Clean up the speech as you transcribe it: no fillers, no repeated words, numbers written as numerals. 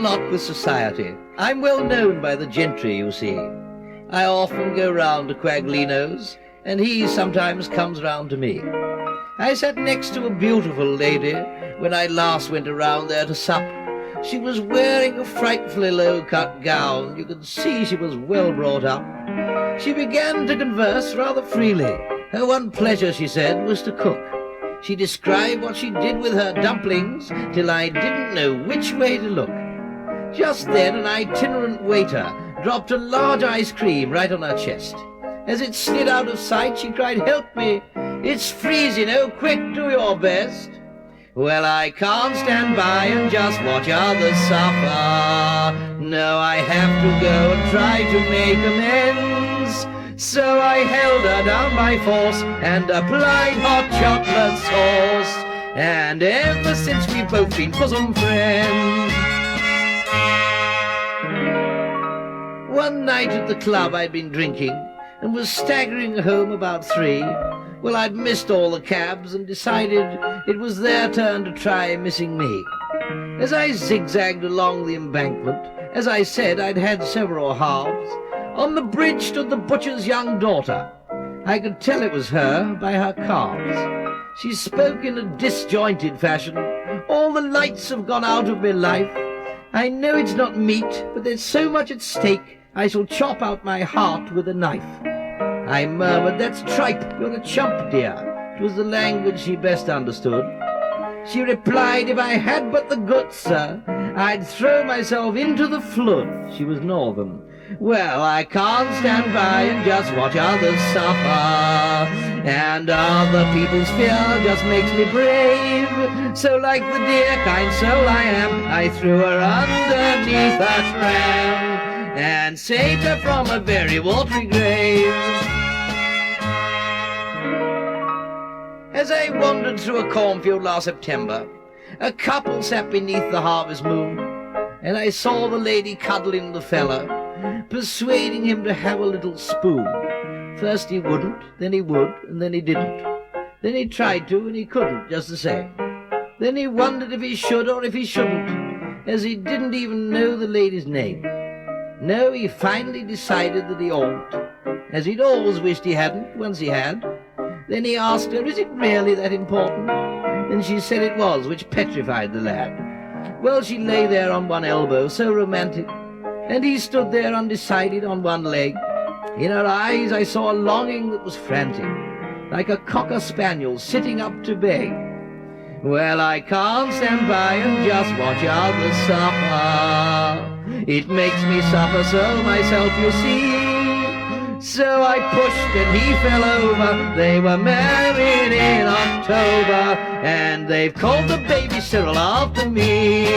not with society. I'm well known by the gentry, you see. I often go round to Quaglino's, and he sometimes comes round to me. I sat next to a beautiful lady when I last went around there to sup. She was wearing a frightfully low-cut gown. You could see she was well brought up. She began to converse rather freely. Her one pleasure, she said, was to cook. She described what she did with her dumplings till I didn't know which way to look. Just then an itinerant waiter dropped a large ice cream right on her chest. As it slid out of sight, she cried, "Help me! It's freezing! Oh, quick, do your best!" Well, I can't stand by and just watch others suffer. No, I have to go and try to make amends. So I held her down by force and applied hot chocolate sauce. And ever since we've both been bosom friends. One night at the club I'd been drinking and was staggering home about 3. Well, I'd missed all the cabs and decided it was their turn to try missing me. As I zigzagged along the embankment, as I said, I'd had several halves. On the bridge stood the butcher's young daughter. I could tell it was her by her calves. She spoke in a disjointed fashion. "All the lights have gone out of my life. I know it's not meat, but there's so much at stake, I shall chop out my heart with a knife." I murmured, "That's tripe, you're a chump, dear." It was the language she best understood. She replied, "If I had but the guts, sir, I'd throw myself into the flood." She was northern. Well, I can't stand by and just watch others suffer, and other people's fear just makes me brave. So like the dear kind soul I am, I threw her underneath a tram and saved her from a very watery grave. As I wandered through a cornfield last September, a couple sat beneath the harvest moon, and I saw the lady cuddling the fella, persuading him to have a little spoon. First he wouldn't, then he would, and then he didn't. Then he tried to, and he couldn't, just the same. Then he wondered if he should or if he shouldn't, as he didn't even know the lady's name. No, he finally decided that he oughtn't, as he'd always wished he hadn't, once he had. Then he asked her, "Is it really that important?" And she said it was, which petrified the lad. Well, she lay there on one elbow, so romantic, and he stood there undecided on one leg. In her eyes I saw a longing that was frantic, like a cocker spaniel sitting up to beg. Well, I can't stand by and just watch others suffer. It makes me suffer so myself, you see. So I pushed and he fell over. They were married in October, and they've called the baby Cyril after me.